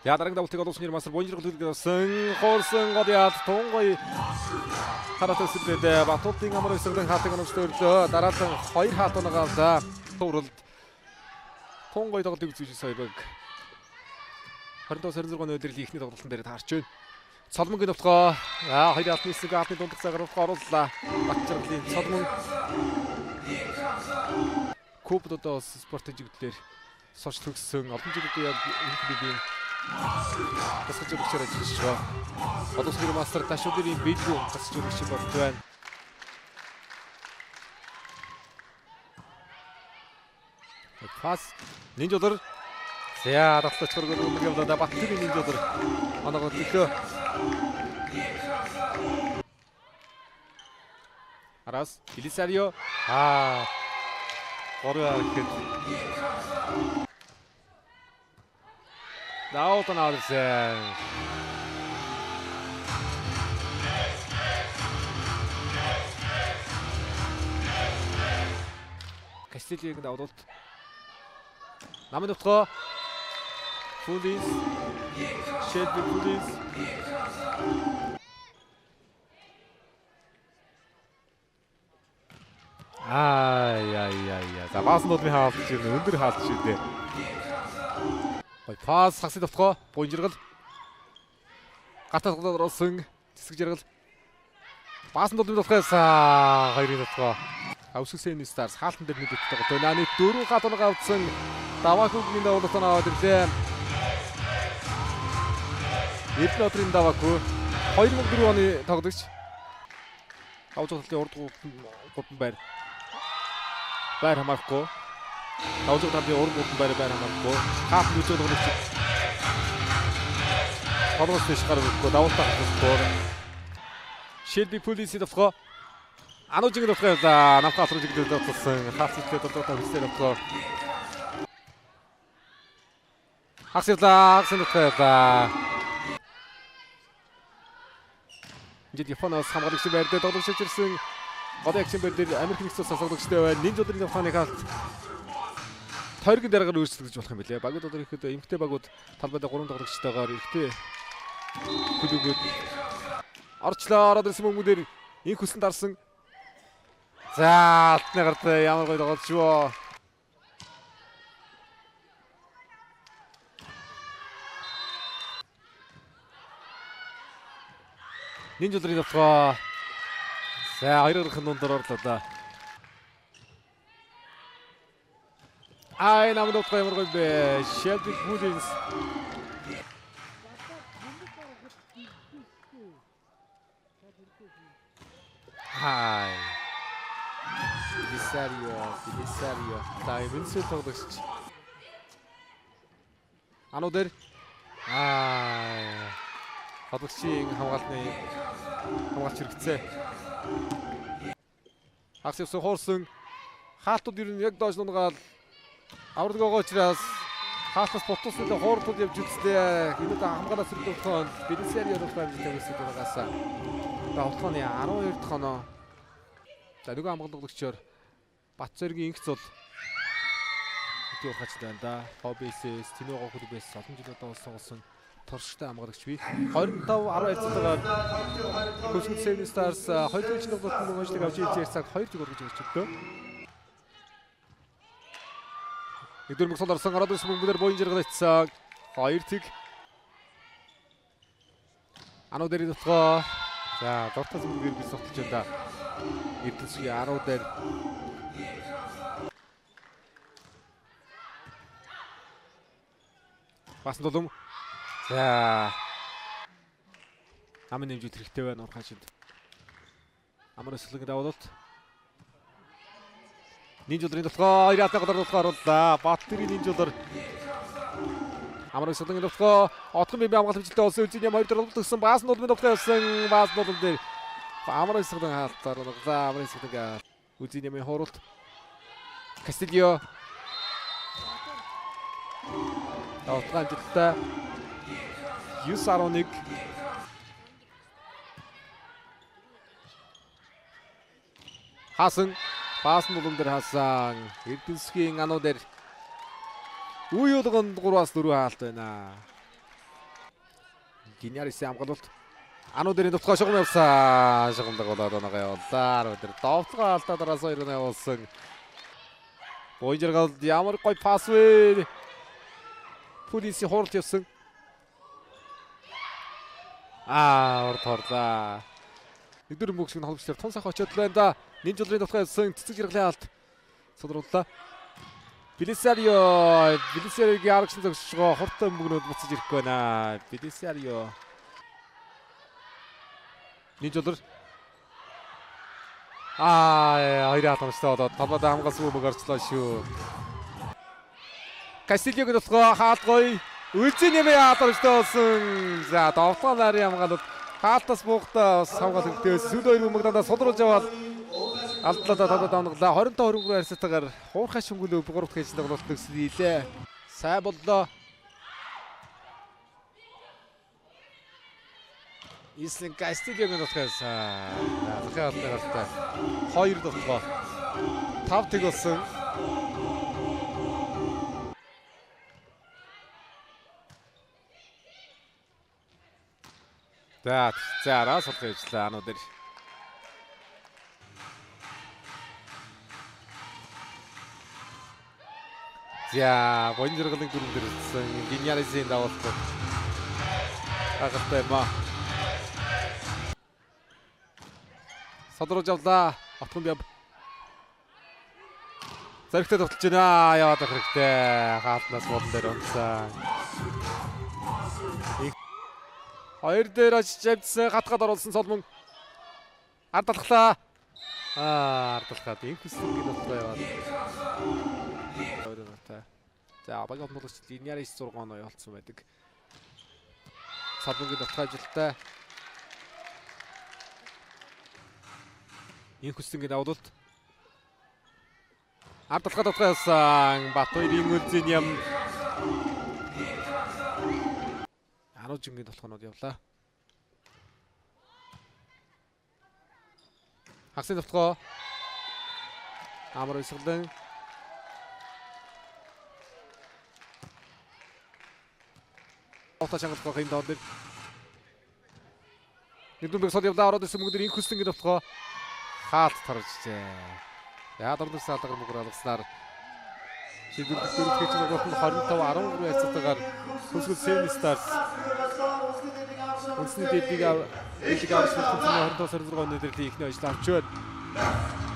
Ядараг давтыг олсон мастер бонжиргал гэсэн хоорсон годяд тунгой харатаа сүлдээд Батуудын амар өсгөн хаалтыг өнөмсдөрлөө. Дараадан 2 хаалт оногаалаа. Тууралд тунгой тоглолтыг үзүүлж сойбог 22-26 оны өдрийн ихний тоглолтын дээр таарч байна. Соломонгийн товтгоо 2 алтны хэсэг алтны дундах цагаар орууллаа. Батчиргалын Соломон Кубдодоо спортын жигдлэр сорч төгссөн олон жилийн яг энэ клубийн тасгаж өгчээр ажиллаж байгаа. Одоосгийн мастер Ташуудын бэлгүү тасгаж өгч болж байна. Пас Нинжодор за давталж хөргөл өмнө явлаа Баттгийн Нинжодор оноогоо төлөө. Арас Илисарио ороо хэд Наутан Алсен Кастильыг давуулт намын төвтгөө Фулис Шелби Фулис За бааснууд минь хаалж ирнэ өндөр хаалж шидэ. Пас хасид товтгоо бонжиргал гартаа тоглосон зэсэг жаргал баасанд бол товтгоос 2-ын товтгоо Авсүсэн Stars хаалтан дээр нүдэт тоглолт байна. 4 хат оноо авсан Давакугийн давуулт оноо аваад ирлээ. Эднотрийн Даваку 2004 оны тоглогч авч тоглолтын урд гутан байр хамаарахгүй. Давж байгаа урд гутан байр хамаарахгүй. Хаалт нүцөө тоглогч тоглолт дэш гарахгүй давуултаа хасахгүй. Шелби Пулиси товтгоо Анужиг товтгоо намхаа асраж иглээд товтсон. Хаалт зүйтэй товтгоо хүсээр товтгоо. Хасилаа Жид Японоос хамгаалагч байрдаа тоглож ирсэн. Годын акшн байр дээр Америк нэгдсэн улсаас тоглогчтой байна. Нинжодын тохиолын хаалт тойргийн дараагаар өөрчлөгдөж болох юм билээ. Багууд одоо ихэд эмгтэй багууд талбайдаа 3 тоглогчтойгоор эрэгтэй клубүүд орчлоо. Ороод ирсэн хүмүүдээр инх хүсэлт дарсан. За алтны гарт ямар гоё тоглож шүү. Нинжодын тохиол за 2-ын дундор орлоо. Намд тохиол ямар гоё бэ? Шелби Пулис Илисарио Тайминсэл тоглогч Ануудэр Хадагчийн хамгаалч хэрэгцээ. Хагас хуурсан хаалтууд ер нь яг доош нунгаал авраг байгаа учраас хаалтаас бутуустай хууртууд явж үзлээ. Энэ удаа хамгаалаас сэрдүүлсэн Белисарио руутай үсэж байгаагаас. Тоглооны 12 дахь оноо. За нөгөө хамгаалагчоор Батцэргийн инх цул хөтөлбөр хацтай байна да. Хоббисээс Тиногоо клубээс олон жил одоо сонголсон турштай хамгаалагч бий. 25-10 цалгаар Авсүсэн Stars 2 дугаар тоглолтын мөнгөжлөг авч ирж цаг 2 жиг ургаж өгчлөө. Нэгдүгээр мөнгө сол орсон ороод ирсэн мөнгөөр боён жаргал ицсэн 2 цэг. Ануу дээр тотгоо. За дуртас мөнгөөр бис тогтолж байна да. Эдгсгийн 10 дээр басан дулам. За намын нэмжүүд хэрэгтэй байна урхашид. Амар өсөлгөнд давуулт. Нинжодорын тотгоо 2 атаа годор орууллаа. Баттэрийн Нинжодор амар өсөлгөнд тотгоо отхон бими хамгаалагчтай улсын үеийн 2 дөрөвт төгсөн баасан дулмын тотгоо явсан. Баасан дулм дээр амар өсөлгөнд хаалтаар орууллаа. Амар өсөлгөнд үеийн ямын хооролт. Кастильо Автранттай 9-11 Хасан баасан дулам дээр хасан Эрдэнэсгийн ануу дээр үе болгонд 3-4 хаалт байна. Гиньярисын хамгаалалт. Ану дэрийн тутгаа шугам явсан. Шугамдаг болоод оноогоо явуулаа. Тэр довтлогоо алдаа дараас 2-1 явуулсан. Бойжергал ямар гоё пас вэ? Пулиси хорлт явсан. Урд хорлаа. Нэгдүгээр мөгшиг нь холбогчлоор тун сах очоод байна да. Нин жолрын тутгаа явсан цэцэг жирглийн алт. Содрууллаа. Белисариогийн аргачлан зогсгоо хортой мөнгнүүд буцаж ирэх байна. Белисарио. Нин жолр. Хоёр хатамжтай болоод талбайд хамгаалсан мөнгө орчлоо шүү. Кастильогийн тулгоо хаалтгой. Үлзэн нэмээ хатамжтай болсон. За довтлоо нарын хамгаалалт хаалтас буухтаа хамгаалалт хөвтөөс сүүл хоёр мөнгө дандаа содруулж яваад алдлаа талбайд амгалаа 25-23 харьцаатаагаар хуурхай шүнгөлөө 3 дахь хэсэг тоглолт төгслөө. Сайн боллоо. Ислин Кастильогийн тулгаас захиалт гаралтай 2 тулгоо 5 тэг болсон. За араас олох явуулаа ануу дээр. За Бойжергалын дөрөв дэрсэн Гиньярисын давалт. Агтай ма. Содруулж авлаа. Отгон бяв. Зэрэгтэй тоглож байна. Яваад хэрэгтэй. Хаалтнаас болон дээр унтсан. Хоёр дээр очижсэн хатгаад оруулсан Соломон. Ардалглаа. Ардалгаад инхүсгийн дотор яваад. За багийн хомлогч Гиньярис 6 оноо явуулсан байдаг. Соломонгийн дотор ажилттай. Инхүсгийн давуулт. Ардалгаад дотор явсан Батбаярын үлзэн юм. Анужингийн толгонууд явлаа. Хагсын толгоо. Амар исгэлэн. Автошангал гохын доод. Нэгдүгээр сод явлаа ороод ирсэн мөнгөдөр инхүсгийн толгоо хаалт таржжээ. Яа дөрөв саалгаар мөнгөр алгаснаар шийдвэрлэх дөрөвт хийж байгаа бол 25-13 хязгаартайгаар хөлсгөл Seven Stars үндэсний дэдийг авсан 25-26 оны дэрлийг ихний ажил авч байна.